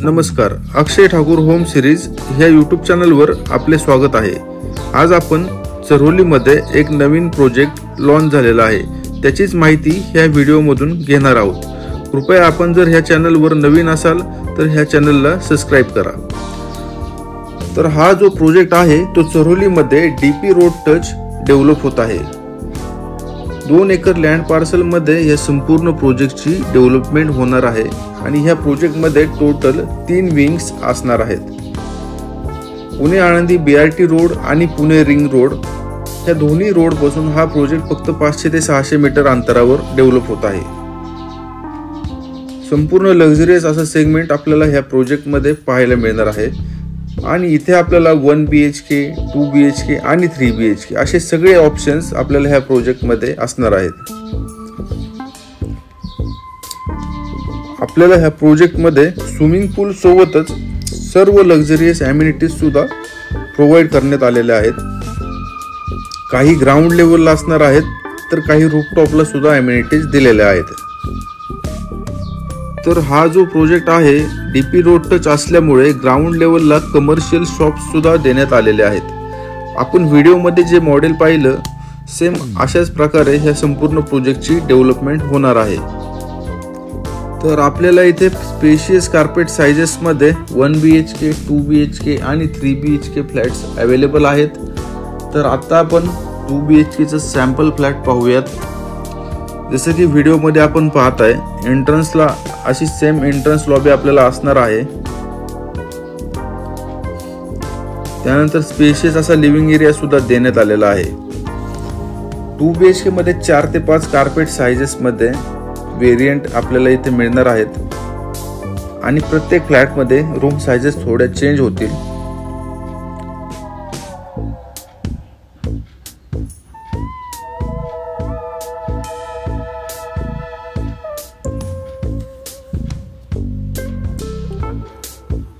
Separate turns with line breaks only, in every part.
नमस्कार, Akshay Thakur home series ह्या YouTube चॅनलवर आपले स्वागत आहे। आज आपण चरोलीमध्ये एक नवीन प्रोजेक्ट लॉन्च झालेला आहे, त्याचीच माहिती ह्या व्हिडिओमधून घेणार आहोत। कृपया आपण जर ह्या चॅनलवर नवीन असाल तर ह्या चॅनलला सबस्क्राइब करा। तर हा जो प्रोजेक्ट आहे तो चरोलीमध्ये डीपी रोड टच डेव्हलप होत आहे। 2 एकर लँड पार्सल मध्ये या संपूर्ण प्रोजेक्टची डेव्हलपमेंट होणार आहे आणि ह्या प्रोजेक्ट मध्ये टोटल 3 विंग्स असणार आहेत। पुणे आळंदी बीआरटी रोड आणि पुणे रिंग रोड ह्या दोन्ही रोड पासून हा प्रोजेक्ट फक्त 500 ते 600 मीटर अंतरावर डेव्हलप होत आहे। संपूर्ण लक्झरियस असा सेगमेंट आपल्याला ह्या प्रोजेक्ट मध्ये पाहायला मिळणार आहे आणि इथे आपल्याला 1 BHK, 2 BHK आणि 3 BHK असे सगळे ऑप्शन्स आपल्याला ह्या प्रोजेक्ट मध्ये असणार आहेत। आपल्याला ह्या प्रोजेक्ट मध्ये स्विमिंग पूल सोबतच सर्व लक्झरियस अमेनिटीज सुद्धा प्रोव्हाइड करण्यात आलेले आहेत। काही ग्राउंड लेवलला असणार आहेत तर काही रूफटॉपला सुद्धा अमेनिटीज दिलेल्या आहेत। तर हा जो प्रोजेक्ट आहे डीपी रोड टच असल्यामुळे ग्राउंड लेवलला कमर्शियल शॉप्स सुद्धा देण्यात आलेले आहेत। आपण व्हिडिओमध्ये जे मॉडेल पाहिलं सेम अशाच प्रकारे ह्या संपूर्ण प्रोजेक्टची डेव्हलपमेंट होणार आहे। तर आपल्याला इथे स्पेशियस कार्पेट साइजेस मध्ये 1 BHK, 2 BHK आणि 3 BHK फ्लॅट्स अवेलेबल आहेत। तर आता आपण 2 BHK चा सॅम्पल फ्लॅट पाहूयात। जसे की व्हिडिओ मध्ये आपण पाहताय एंट्रन्सला अशी सेम एंट्रन्स लॉबी आपल्याला असणार आहे। त्यानंतर स्पेशियस असा लिव्हिंग एरिया सुद्धा देण्यात आलेला आहे। 2 BHK मध्ये 4 ते 5 कार्पेट साइजेस मध्ये वेरिएंट आपल्याला इथे मिळणार आहेत आणि प्रत्येक फ्लॅट मध्ये रूम साइजेस थोड्या चेंज होतील।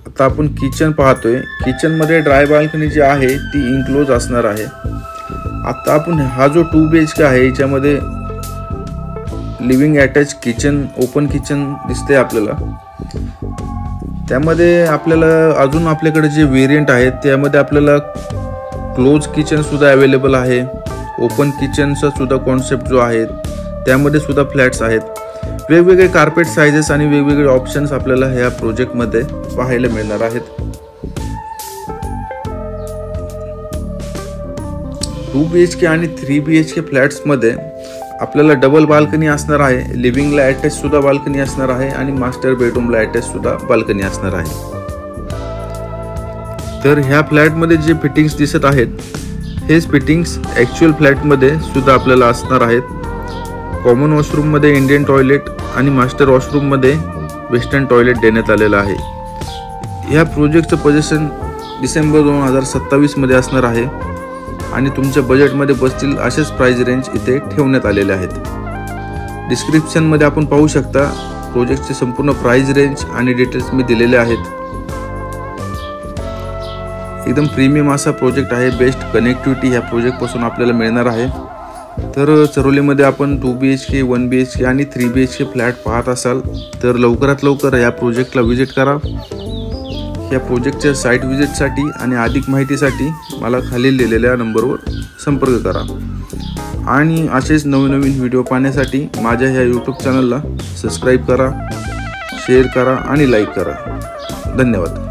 आता आपण किचन पाहतोय। किचन मध्ये ड्राय बाल्कनी जी आहे ती इन्क्लोज असणार आहे। आता आपण हा जो 2 BHK आहे याच्यामध्ये living attach kitchen, open kitchen दिसते आपल्याला। त्यामध्ये आपल्याला अजून आपल्याकडे जे वेरिएंट आहेत त्यामध्ये आपल्याला क्लोज किचन सुद्धा अवेलेबल आहे। ओपन किचनचा सुद्धा कॉन्सेप्ट जो आहे त्यामध्ये सुद्धा फ्लॅट्स आहेत। वेगवेगळे कार्पेट साइजेस आणि वेगवेगळे ऑप्शन्स आपल्याला ह्या प्रोजेक्ट मध्ये पाहायला मिळणार आहेत। 2 BHK आणि 3 BHK फ्लॅट्स मध्ये आपल्याला डबल बाल्कनी असणार आहे। लिव्हिंगला अटॅच सुद्धा बाल्कनी असणार आहे आणि मास्टर बेडरूमला अटॅच सुद्धा बाल्कनी असणार आहे। तर ह्या फ्लॅट मध्ये जे फिटिंग्स दिसत आहेत हेच फिटिंग्स ऍक्च्युअल फ्लॅट मध्ये सुद्धा आपल्याला असणार आहेत। कॉमन वॉशरूम मध्ये इंडियन टॉयलेट आणि मास्टर वॉशरूम मध्ये वेस्टर्न टॉयलेट देण्यात आलेलं आहे। ह्या प्रोजेक्टचं पोझिशन डिसेंबर 2027 मध्ये असणार आहे आणि तुमच्या बजेटमध्ये बसतील असेच प्राइस रेंज इथे ठेवण्यात आलेले आहेत। डिस्क्रिप्शन मध्ये आपण पाहू शकता प्रोजेक्टचे संपूर्ण प्राइस रेंज आणि डिटेल्स मी दिलेले आहेत। एकदम प्रीमियम असा प्रोजेक्ट आहे। बेस्ट कनेक्टिव्हिटी ह्या प्रोजेक्ट पासून आपल्याला मिळणार आहे। तर चरोलीमध्ये आपण 2 BHK, 1 BHK आणि 3 BHK फ्लॅट पाहत असाल तर लवकरात लवकर या प्रोजेक्टला व्हिजिट करा। या प्रोजेक्टच्या साईट व्हिजिटसाठी आणि अधिक माहितीसाठी मला खालील दिलेल्या नंबरवर संपर्क करा आणि असेच नवीन व्हिडिओ पाहण्यासाठी माझ्या ह्या यूट्यूब चॅनलला सबस्क्राइब करा, शेअर करा आणि लाईक करा। धन्यवाद।